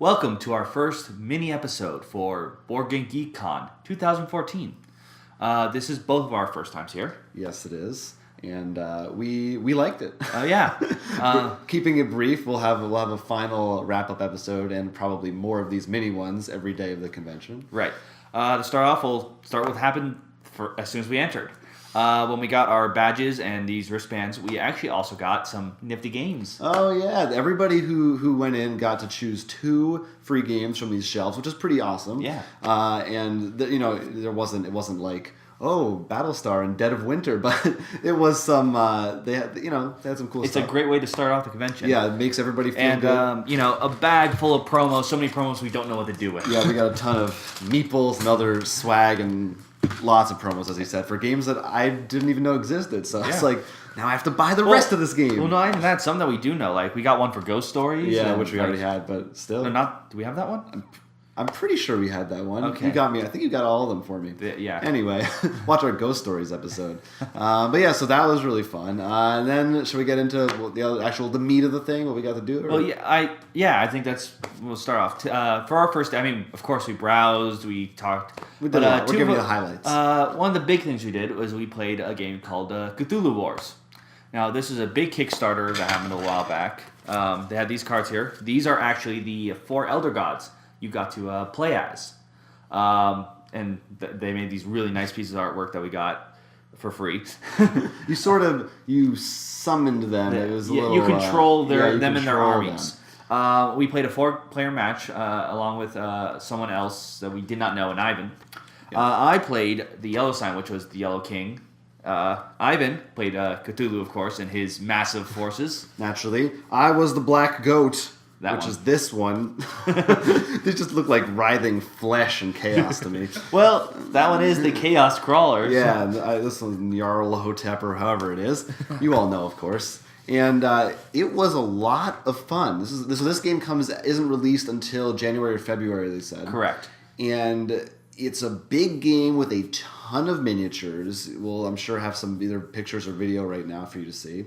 Welcome to our first mini episode for BoardGameGeek Con 2014. This is both of our first times here. Yes, it is, and we liked it. Keeping it brief, we'll have a final wrap up episode and probably more of these mini ones every day of the convention. Right. To start off, we'll start with what happened as soon as we entered. When we got our badges and these wristbands, we actually also got some nifty games. Oh yeah, everybody who went in got to choose 2 free games from these shelves, which is pretty awesome. Yeah. It wasn't like Battlestar and Dead of Winter, but it was some. They had some cool stuff. It's a great way to start off the convention. Yeah, it makes everybody feel good. And a bag full of promos. So many promos we don't know what to do with. Yeah, we got a ton of meeples and other swag and lots of promos, as he said, for games that I didn't even know existed. So it's like, now I have to buy the rest of this game. Well, not even that. Some that we do know. Like, we got one for Ghost Stories. Yeah, which we already had, but still. Do we have that one? I'm pretty sure we had that one. Okay. You got me. I think you got all of them for me. Yeah. Anyway, watch our Ghost Stories episode. But yeah, so that was really fun. And then should we get into the meat of the thing? What we got to do? Or? Well, I think we'll start off. For our first, of course we browsed, we talked. We did a lot. We're giving you the highlights. One of the big things we did was we played a game called Cthulhu Wars. Now, this is a big Kickstarter that happened a while back. They had these cards here. These are actually the 4 Elder Gods you got to play as. And they made these really nice pieces of artwork that we got for free. You summoned them. It was you control them and their armies. We played a 4-player match along with someone else that we did not know, and Ivan. Yeah. I played the Yellow Sign, which was the Yellow King. Ivan played Cthulhu, of course, and his massive forces. Naturally. I was the Black Goat. Which is this one. They just look like writhing flesh and chaos to me. Well, that one is the Chaos Crawler. Yeah, this one's Jarl Hotep or however it is. You all know, of course. And it was a lot of fun. This game isn't released until January or February, they said. Correct. And it's a big game with a ton of miniatures. We'll, I'm sure, have some either pictures or video right now for you to see.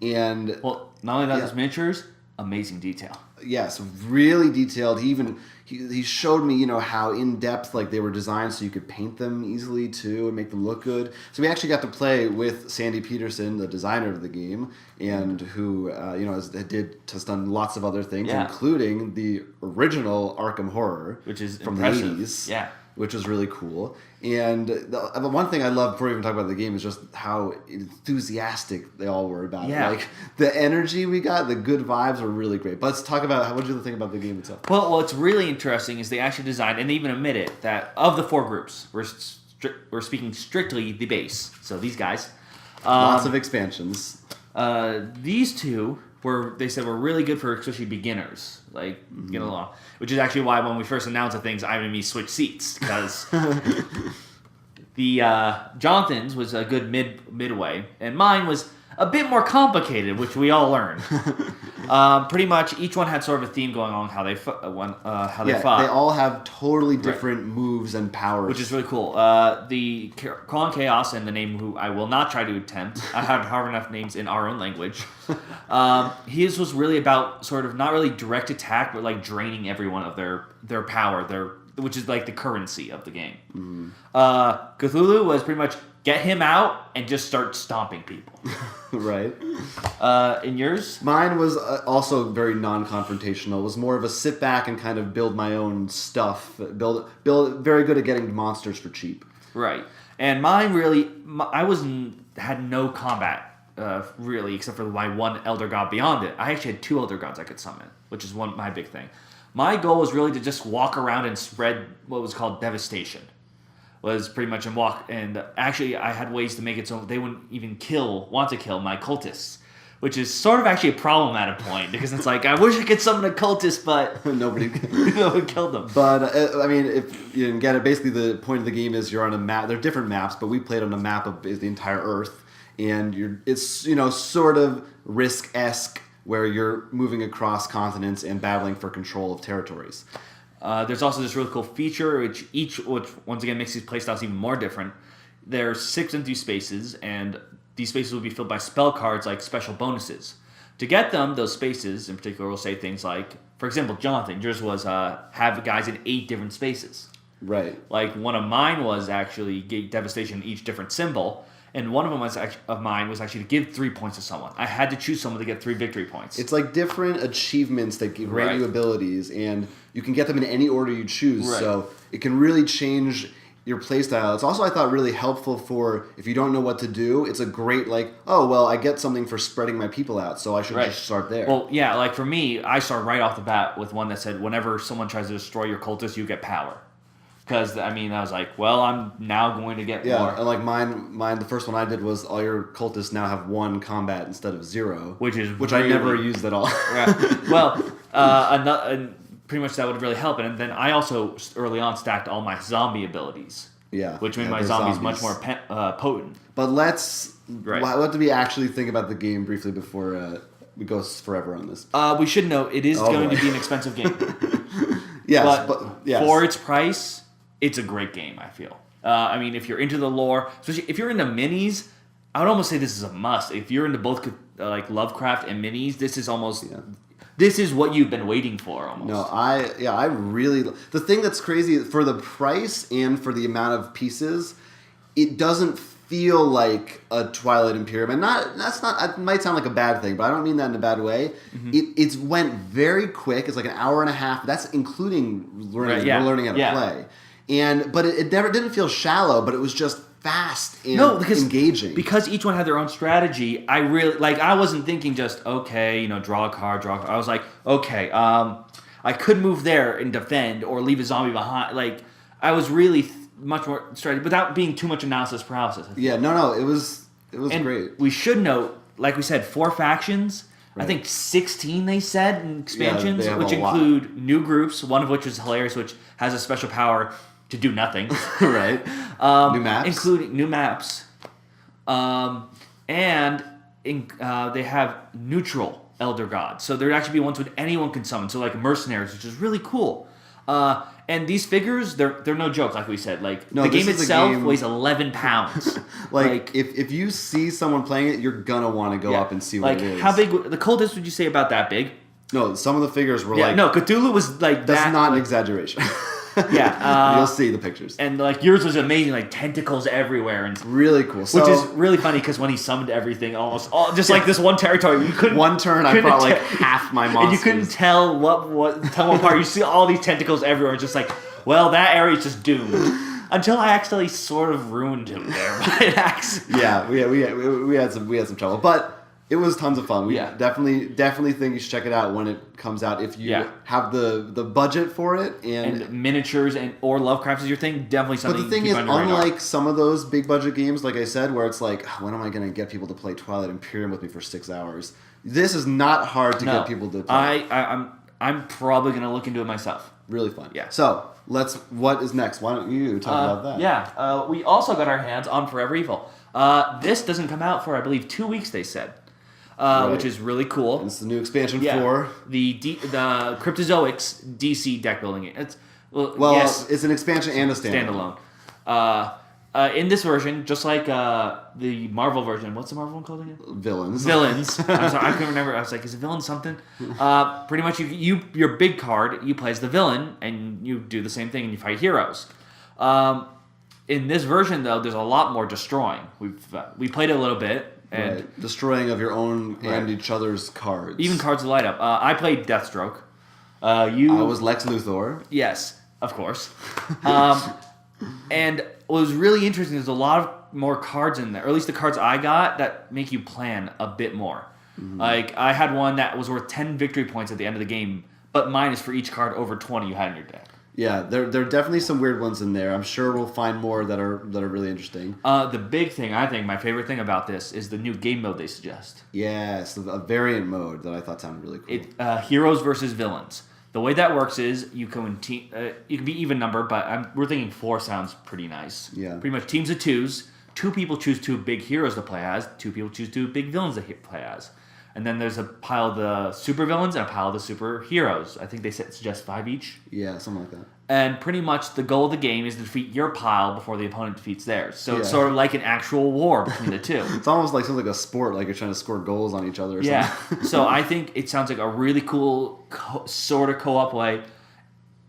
And well, not only that, there's miniatures. Amazing detail. Yes, really detailed. He showed me, how in depth they were designed so you could paint them easily too and make them look good. So we actually got to play with Sandy Peterson, the designer of the game, and who has done lots of other things, including the original Arkham Horror, which is from impressive. the 80s. Yeah. Which was really cool. And the one thing I love before we even talk about the game is just how enthusiastic they all were about it. Like, the energy we got, the good vibes were really great. But let's talk about, what did you think about the game itself? Well, what's really interesting is they actually designed, and they even admit it, that of the 4 groups, we're speaking strictly the base. So these guys. Lots of expansions. These 2... they said were really good for especially beginners, getting along. Which is actually why when we first announced the things, Ivan and me switched seats, because the Jonathan's was a good midway, and mine was a bit more complicated, which we all learned. Pretty much each one had sort of a theme going on how they fought. They all have totally different moves and powers, which is really cool. The Cron Chaos and the name who I will not try to attempt. I have hard enough names in our own language. His was really about sort of not really direct attack, but draining everyone of their power, which is the currency of the game. Mm-hmm. Cthulhu was pretty much get him out and just start stomping people. Right. And yours? Mine was also very non-confrontational. It was more of a sit back and kind of build my own stuff. Build very good at getting monsters for cheap. Right. And mine really, had no combat really, except for my 1 Elder God beyond it. I actually had 2 Elder Gods I could summon, which is my big thing. My goal was really to just walk around and spread what was called devastation. Was pretty much and actually I had ways to make it so they wouldn't even want to kill my cultists, which is sort of actually a problem at a point, because it's I wish I could summon a cultist, but nobody killed them. But if you didn't get it, basically the point of the game is you're on a map. There are different maps, but we played on a map of the entire Earth, and it's sort of Risk-esque, where you're moving across continents and battling for control of territories. There's also this really cool feature, which once again makes these playstyles even more different. There's 6 empty spaces, and these spaces will be filled by spell cards like special bonuses. To get them, those spaces in particular will say things like, for example, Jonathan, yours was have guys in 8 different spaces. Right. Like one of mine was actually give devastation in each different symbol, and one of them was mine was actually to give 3 points to someone. I had to choose someone to get 3 victory points. It's like different achievements that grant you abilities, and you can get them in any order you choose. Right. So it can really change your playstyle. It's also, I thought, really helpful for if you don't know what to do. It's a great I get something for spreading my people out, so I should just start there. Well, yeah, like for me, I start right off the bat with one that said, whenever someone tries to destroy your cultist, you get power. Because, I was like, well, I'm now going to get more. Yeah, and like mine, the first one I did was all your cultists now have 1 combat instead of 0. Which I never used at all. Yeah. Well, pretty much that would really help. And then I also, early on, stacked all my zombie abilities. Yeah. Which made my zombies much more potent. But what do we actually think about the game briefly before we go forever on this? We should note, it is going to be an expensive game. Yes, but for its price, it's a great game, I feel. If you're into the lore, especially if you're into minis, I would almost say this is a must. If you're into both Lovecraft and minis, this is almost this is what you've been waiting for almost. No, I really the thing that's crazy for the price and for the amount of pieces, it doesn't feel like a Twilight Imperium, and it might sound like a bad thing, but I don't mean that in a bad way. Mm-hmm. It went very quick. It's like an hour and a half. That's including learning how to play. But it never didn't feel shallow, but it was just fast and engaging. Because each one had their own strategy, I really I wasn't thinking just draw a card. I was like, okay, I could move there and defend or leave a zombie behind. I was really much more strategy without being too much analysis paralysis. Yeah, no, it was great. We should note, like we said, 4 factions. Right. I think 16 they said in expansions, which include new groups. One of which is hilarious, which has a special power to do nothing. Right. New maps. Including new maps. And they have neutral Elder Gods. So there'd actually be ones which anyone can summon. So like mercenaries, which is really cool. And these figures, they're no joke, like we said. The game itself weighs 11 pounds. If you see someone playing it, you're gonna want to go up and see what it is. How big, the cultists would you say about that big? No, some of the figures were no, Cthulhu was like that's not an exaggeration. Yeah, you'll see the pictures. And yours was amazing, tentacles everywhere, and really cool. Which is really funny because when he summoned everything, this one territory, you couldn't. One turn, I brought half my monsters, and you couldn't tell what part. You see all these tentacles everywhere, just that area is just doomed. Until I actually sort of ruined him there by accident. Yeah, we had some trouble, but. It was tons of fun. We definitely think you should check it out when it comes out. If you have the budget for it and miniatures or Lovecraft is your thing, definitely something. But the thing is, unlike some of those big budget games, like I said, where it's when am I going to get people to play Twilight Imperium with me for 6 hours? This is not hard to get people to play. I'm probably going to look into it myself. Really fun. Yeah. So what is next? Why don't you talk about that? Yeah. We also got our hands on Forever Evil. This doesn't come out for I believe 2 weeks. They said. Which is really cool. And it's the new expansion for the Cryptozoics DC deck building. It's it's an expansion and a standalone. In this version, just like the Marvel version, what's the Marvel one called again? Villains. I'm sorry, I couldn't remember. I was like, is it villain something? Pretty much, your big card you play as the villain, and you do the same thing, and you fight heroes. In this version, though, there's a lot more destroying. We played it a little bit. And destroying of your own and each other's cards. Even cards to light up. I played Deathstroke. I was Lex Luthor. Yes, of course. And what was really interesting is a lot of more cards in there, or at least the cards I got, that make you plan a bit more. Mm-hmm. I had one that was worth 10 victory points at the end of the game, but minus for each card over 20 you had in your deck. Yeah, there are definitely some weird ones in there. I'm sure we'll find more that are really interesting. The big thing, I think, my favorite thing about this is the new game mode they suggest. Yes, a variant mode that I thought sounded really cool. Heroes versus villains. The way that works is you can be even number, but we're thinking 4 sounds pretty nice. Yeah. Pretty much teams of 2s. 2 people choose 2 big heroes to play as. 2 people choose 2 big villains to play as. And then there's a pile of the supervillains and a pile of the superheroes. I think they suggest 5 each. Yeah, something like that. And pretty much the goal of the game is to defeat your pile before the opponent defeats theirs. So it's Yeah. sort of like an actual war between the two. It's almost like something like a sport, like you're trying to score goals on each other or Yeah. something. So I think it sounds like a really cool sort of co-op way.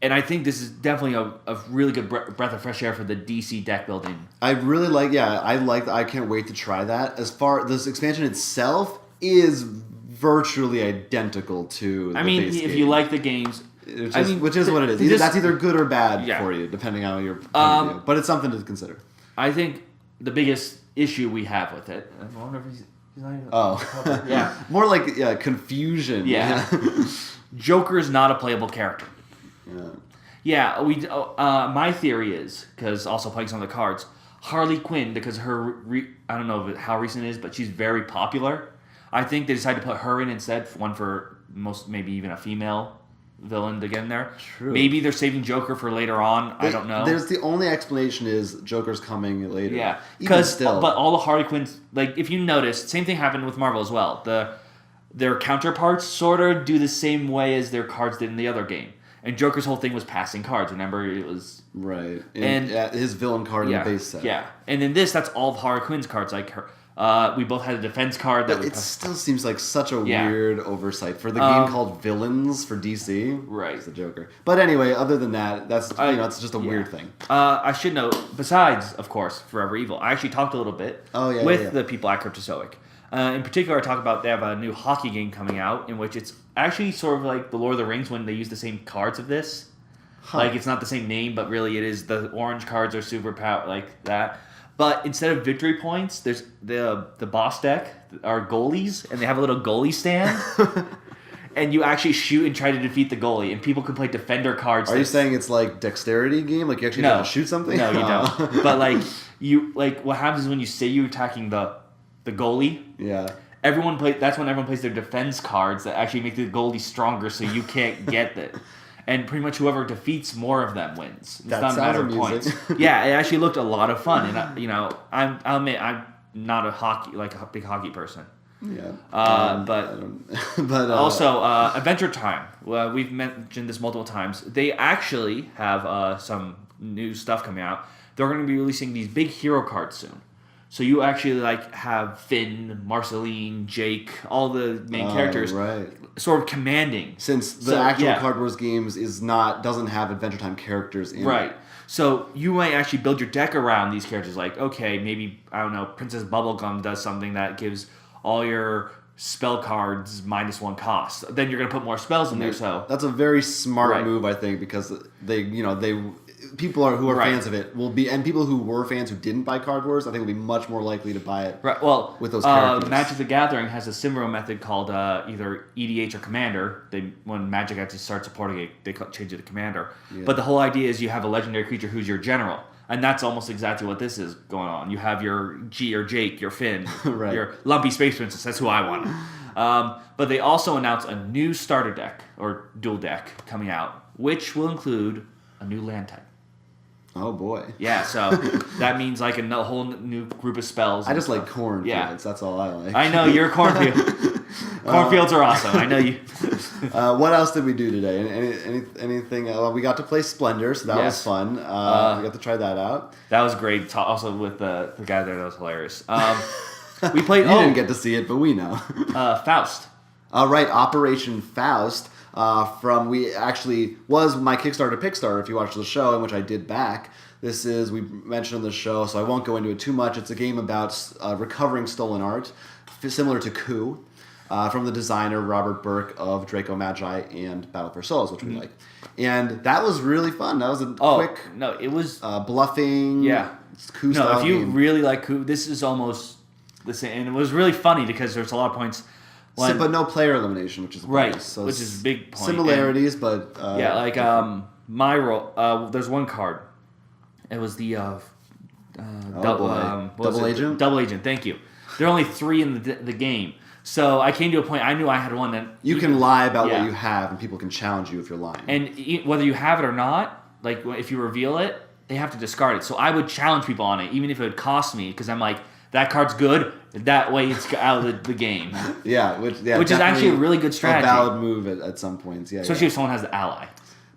And I think this is definitely a really good breath of fresh air for the DC deck building. I really I can't wait to try that. As far this expansion itself is virtually identical to the base if game. you like the games, which is what it is. That's either good or bad for you, depending on your point of view. But it's something to consider. I think the biggest issue we have with it. I wonder if he's not even, yeah, more like confusion. Yeah, Joker is not a playable character. Yeah, my theory is, because also playing some of the cards, Harley Quinn, because her I don't know how recent it is, but she's very popular. I think they decided to put her in instead, one for maybe even a female villain to get in there. True. Maybe they're saving Joker for later on. I don't know. There's the only explanation is Joker's coming later. Yeah, but all the Harley Quinns, like if you notice, same thing happened with Marvel as well. Their counterparts sort of do the same way as their cards did in the other game. And Joker's whole thing was passing cards. Remember, it was right. And his villain card in the base set. Yeah, and in this, that's all of Harley Quinn's cards. Like her, we both had a defense card. Still seems like such a weird oversight for the game called Villains for DC. Right, it's the Joker. But anyway, other than that, that's it's just a weird thing. I should note, besides, of course, Forever Evil, I actually talked a little bit with the people at Cryptozoic. In particular, I talk about they have a new hockey game coming out in which it's actually sort of like the Lord of the Rings when they use the same cards of this. Huh. Like it's not the same name, but really it is. The orange cards are super power like that. But instead of victory points, there's the boss deck are goalies, and they have a little goalie stand. And you actually shoot and try to defeat the goalie, and people can play defender cards. Are you saying it's like dexterity game? Like you actually have to shoot something? No, you don't. But what happens is when you say you're attacking the goalie. Yeah. That's when everyone plays their defense cards that actually make the goalie stronger, so you can't get it. And pretty much whoever defeats more of them wins. It's not a matter of points. Yeah, it actually looked a lot of fun, and I'll admit I'm not a big hockey person. Yeah. But also Adventure Time. Well, we've mentioned this multiple times. They actually have some new stuff coming out. They're going to be releasing these big hero cards soon. So you actually have Finn, Marceline, Jake, all the main characters, sort of commanding. Since the actual Card Wars games doesn't have Adventure Time characters in it. So you might actually build your deck around these characters. Like, okay, maybe I don't know, Princess Bubblegum does something that gives all your spell cards -1 cost. Then you're gonna put more spells in there. So that's a very smart move, I think, because people who are fans of it will be, and people who were fans who didn't buy Card Wars, I think will be much more likely to buy it. Right. Well, with those characters. Magic the Gathering has a similar method called either EDH or Commander. When Magic actually starts supporting it, they change it to Commander. Yeah. But the whole idea is you have a legendary creature who's your general. And that's almost exactly what this is going on. You have your Jake, your Finn, your Lumpy Space Princess. That's who I want. But they also announced a new starter deck, or dual deck, coming out, which will include a new land type. Oh boy. Yeah, so that means like a whole new group of spells. I just like cornfields. That's all I like. I know, you're a cornfield. Cornfields are awesome. I know you. What else did we do today? Anything? We got to play Splendor, so that was fun. We got to try that out. That was great. Also with the guy there, that was hilarious. We played. You didn't get to see it, but we know. F.A.U.S.T. Right, Operation F.A.U.S.T. Was my Kickstarter if you watched the show, in which I did back. We mentioned in the show, so I won't go into it too much. It's a game about recovering stolen art, similar to Coup, from the designer Robert Burke of Draco Magi and Battle for Souls, which we like. And that was really fun. That was it was bluffing. Yeah. Coup style if you game. really like Coup, this is almost the same. And it was really funny because there's a lot of points. But no player elimination, which is so which is a big point. Similarities, but my role. There's one card. It was the double agent. Double agent. Thank you. There are only 3 in the game, so I came to a point. I knew I had one that you can lie about what you have, and people can challenge you if you're lying. And whether you have it or not, like if you reveal it, they have to discard it. So I would challenge people on it, even if it would cost me, because I'm like, that card's good. That way it's out of the game. Which is actually a really good strategy. A valid move at some points. Yeah, especially if someone has the ally.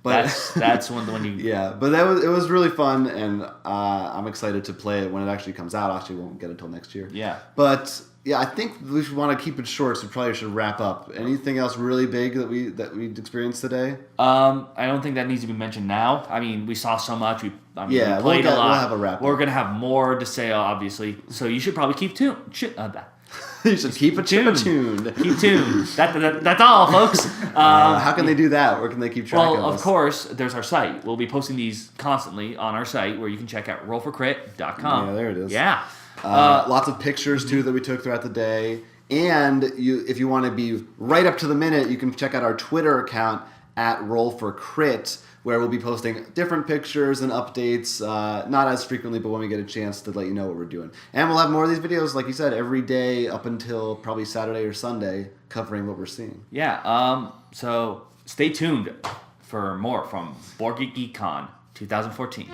But that's when you. Yeah, but it was really fun, and I'm excited to play it when it actually comes out. Actually, won't get it until next year. Yeah. But yeah, I think we should want to keep it short, so we probably should wrap up. Anything else really big that we experienced today? I don't think that needs to be mentioned now. I mean, we saw so much. We played a lot. We'll have a wrap. We're gonna have more to say, obviously. So you should probably keep tuned. You should keep tuned. Keep tuned. That's all, folks. How can they do that? Where can they keep track of us? Well, of course, there's our site. We'll be posting these constantly on our site, where you can check out rollforcrit.com. Yeah, there it is. Yeah. Lots of pictures, too, that we took throughout the day. And if you want to be right up to the minute, you can check out our Twitter account at rollforcrit, where we'll be posting different pictures and updates, not as frequently, but when we get a chance to let you know what we're doing. And we'll have more of these videos, like you said, every day up until probably Saturday or Sunday, covering what we're seeing. Yeah, so stay tuned for more from BoardGameGeek Con 2014.